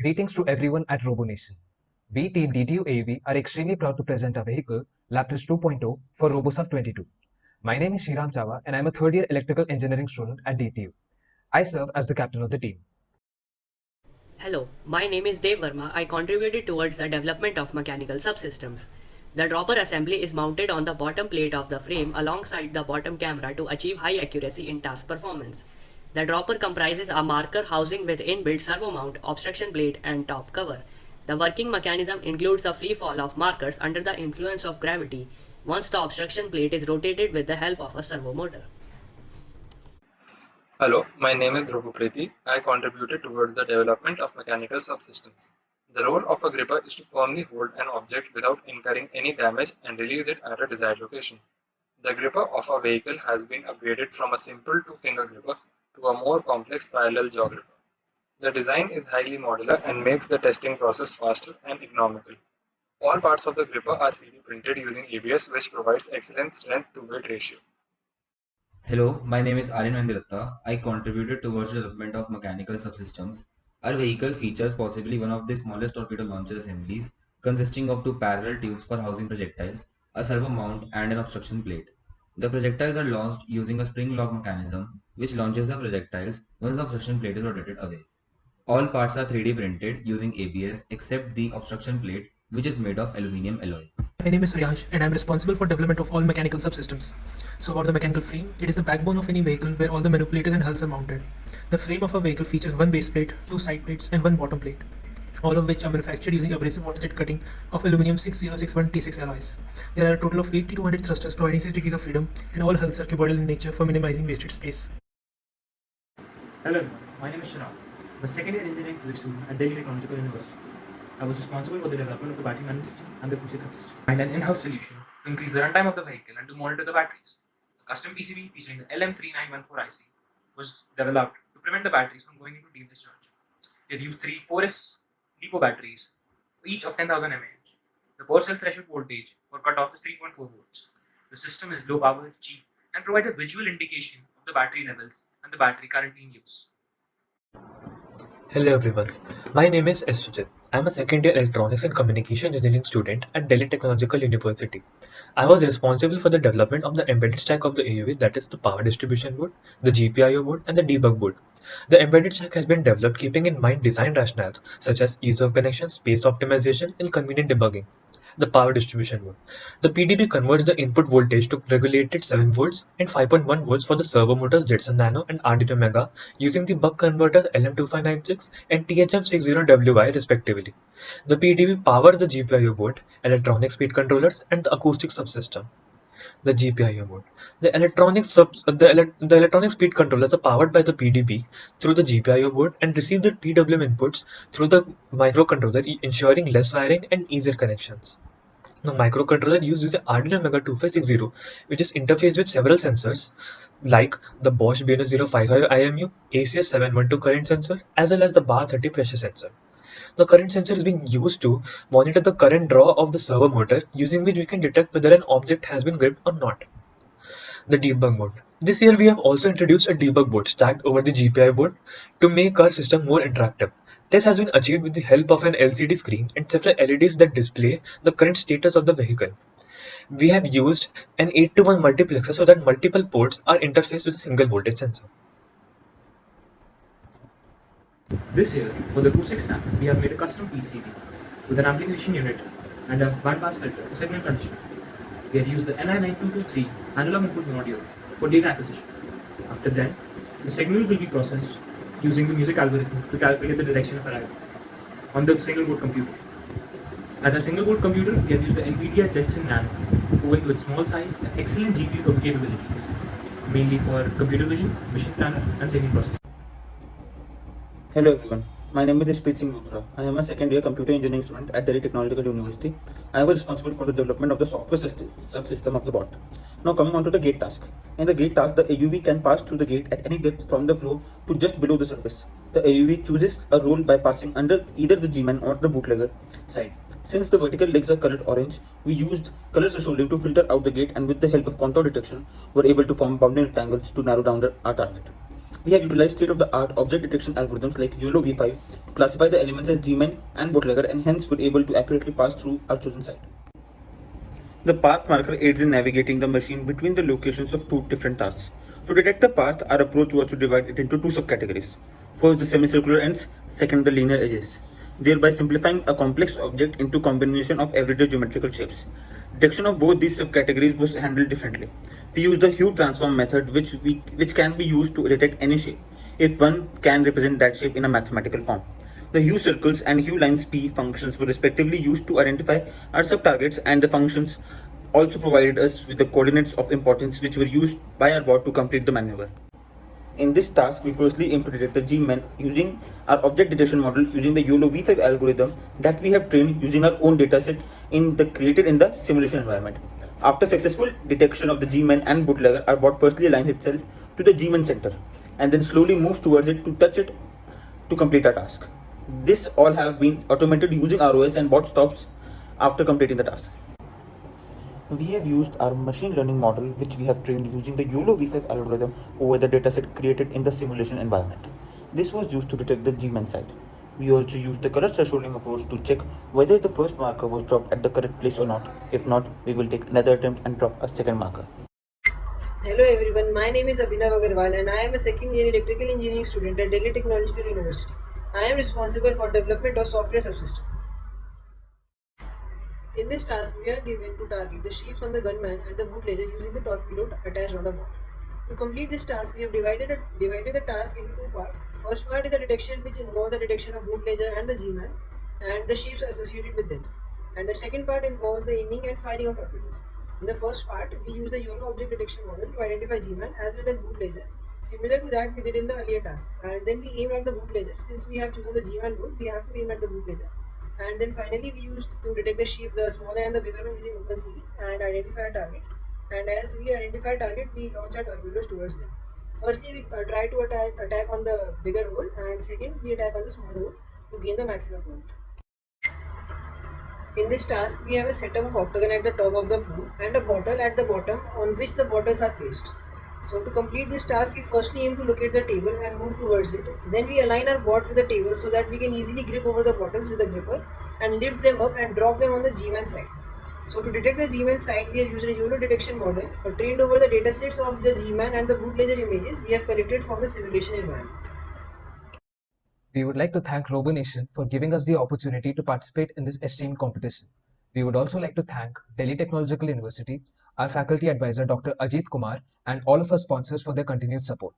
Greetings to everyone at RoboNation. We, Team DTU AV, are extremely proud to present our vehicle, Lapis 2.0, for RoboSub 22. My name is Shriram Chava, and I'm a third year electrical engineering student at DTU. I serve as the captain of the team. Hello, my name is Dev Verma. I contributed towards the development of mechanical subsystems. The dropper assembly is mounted on the bottom plate of the frame alongside the bottom camera to achieve high accuracy in task performance. The dropper comprises a marker housing with inbuilt servo mount, obstruction plate, and top cover. The working mechanism includes the free fall of markers under the influence of gravity once the obstruction plate is rotated with the help of a servo motor. Hello, my name is Dhruv. I contributed towards the development of mechanical subsystems. The role of a gripper is to firmly hold an object without incurring any damage and release it at a desired location. The gripper of a vehicle has been upgraded from a simple two-finger gripper to a more complex parallel jaw gripper. The design is highly modular and makes the testing process faster and economical. All parts of the gripper are 3D printed using ABS, which provides excellent strength to weight ratio. Hello, my name is Aryan Vendilatta. I contributed towards the development of mechanical subsystems. Our vehicle features possibly one of the smallest torpedo launcher assemblies, consisting of two parallel tubes for housing projectiles, a servo mount, and an obstruction plate. The projectiles are launched using a spring lock mechanism, which launches the projectiles once the obstruction plate is rotated away. All parts are 3D printed using ABS except the obstruction plate, which is made of aluminum alloy. My name is Suryansh and I am responsible for development of all mechanical subsystems. So about the mechanical frame, it is the backbone of any vehicle where all the manipulators and hulls are mounted. The frame of a vehicle features one base plate, two side plates and one bottom plate, all of which are manufactured using abrasive water jet cutting of aluminum 6061 T6 alloys. There are a total of 80 to 100 thrusters providing 6 degrees of freedom, and all hulls are cuboidal in nature for minimizing wasted space. Hello, my name is Sharad. I'm a second year engineering physics student at Delhi Technological University. I was responsible for the development of the battery management system and the acoustic subsystem. And an in-house solution to increase the runtime of the vehicle and to monitor the batteries. A custom PCB featuring the LM3914 IC was developed to prevent the batteries from going into deep discharge. It used three 4S depot batteries, each of 10,000 mAh. The power cell threshold voltage for cutoff is 3.4 volts. The system is low power, cheap, and provides a visual indication of the battery levels and the battery currently in use. Hello everyone, my name is S. Sujit. I am a second year electronics and communication engineering student at Delhi Technological University. I was responsible for the development of the embedded stack of the AUV, that is the power distribution board, the GPIO board and the debug board. The embedded stack has been developed keeping in mind design rationales such as ease of connection, space optimization and convenient debugging. The power distribution board. The PDB converts the input voltage to regulated 7 volts and 5.1 volts for the servo motors Jetson Nano and Arduino Mega using the buck converters LM2596 and THM60WI respectively. The PDB powers the GPIO board, electronic speed controllers and the acoustic subsystem. The GPIO board. The electronic speed controllers are powered by the PDB through the GPIO board and receive the PWM inputs through the microcontroller, ensuring less wiring and easier connections. The microcontroller used with the Arduino Mega 2560, which is interfaced with several sensors like the Bosch BNO055 IMU, ACS712 current sensor, as well as the bar 30 pressure sensor. The current sensor is being used to monitor the current draw of the servo motor, using which we can detect whether an object has been gripped or not. The debug mode. This year we have also introduced a debug board stacked over the GPI board to make our system more interactive. This has been achieved with the help of an LCD screen and several LEDs that display the current status of the vehicle. We have used an 8-to-1 multiplexer so that multiple ports are interfaced with a single voltage sensor. This year, for the acoustic stack, we have made a custom PCB with an amplification unit and a bandpass filter for signal conditioning. We have used the NI9223 analog input module for data acquisition. After that, the signal will be processed using the music algorithm to calculate the direction of arrival on the single board computer. As a single board computer, we have used the NVIDIA Jetson Nano, owing to its small size and excellent GPU capabilities, mainly for computer vision, machine planner, and signal processing. Hello everyone, my name is Ishpreet Singh Luthra. I am a second year computer engineering student at Delhi Technological University. I was responsible for the development of the software subsystem of the bot. Now coming on to the gate task. In the gate task, the AUV can pass through the gate at any depth from the floor to just below the surface. The AUV chooses a role by passing under either the G-man or the bootlegger side. Since the vertical legs are colored orange, we used color thresholding to filter out the gate, and with the help of contour detection, were able to form bounding rectangles to narrow down our target. We have utilized state-of-the-art object detection algorithms like YOLO V5 to classify the elements as G-men and bootlegger, and hence were able to accurately pass through our chosen site. The path marker aids in navigating the machine between the locations of two different tasks. To detect the path, our approach was to divide it into two subcategories. First, the semicircular ends, second, the linear edges, thereby simplifying a complex object into combination of everyday geometrical shapes. Detection of both these subcategories was handled differently. We used the hue transform method, which can be used to detect any shape if one can represent that shape in a mathematical form. The hue circles and hue lines P functions were respectively used to identify our subtargets, and the functions also provided us with the coordinates of importance which were used by our bot to complete the maneuver. In this task, we firstly aim to detect the G-men using our object detection model using the YOLO V5 algorithm that we have trained using our own dataset created in the simulation environment. After successful detection of the G-men and bootlegger, our bot firstly aligns itself to the G-men center and then slowly moves towards it to touch it to complete our task. This all have been automated using ROS, and bot stops after completing the task. We have used our machine learning model, which we have trained using the YOLO V5 algorithm over the dataset created in the simulation environment. This was used to detect the G-man site. We also used the color thresholding approach to check whether the first marker was dropped at the correct place or not. If not, we will take another attempt and drop a second marker. Hello everyone, my name is Abhinav Agarwal and I am a second year electrical engineering student at Delhi Technological University. I am responsible for development of software subsystem. In this task, we are given to target the shapes on the gunman and the bootlegger using the torpedo attached on the bot. To complete this task, we have divided the task into two parts. First part is the detection, which involves the detection of bootlegger and the G-man and the shapes associated with them. And the second part involves the aiming and firing of torpedoes. In the first part, we use the YOLO object detection model to identify G-man as well as bootlegger, similar to that we did in the earlier task. And then we aim at the bootlegger. Since we have chosen the G-man route, we have to aim at the bootlegger. And then finally, we used to detect the shape, the smaller and the bigger one using OpenCV and identify a target. And as we identify a target, we launch our torpedoes towards them. Firstly, we try to attack on the bigger hole, and second, we attack on the smaller hole to gain the maximum point. In this task, we have a setup of octagon at the top of the pool and a bottle at the bottom on which the bottles are placed. So to complete this task, we firstly aim to locate the table and move towards it. Then we align our bot with the table so that we can easily grip over the bottles with a gripper and lift them up and drop them on the G-man side. So to detect the G-man side, we have used a YOLO detection model trained over the datasets of the G-man and the bootlegger images we have collected from the simulation environment. We would like to thank RoboNation for giving us the opportunity to participate in this esteemed competition. We would also like to thank Delhi Technological University, our faculty advisor Dr. Ajit Kumar, and all of our sponsors for their continued support.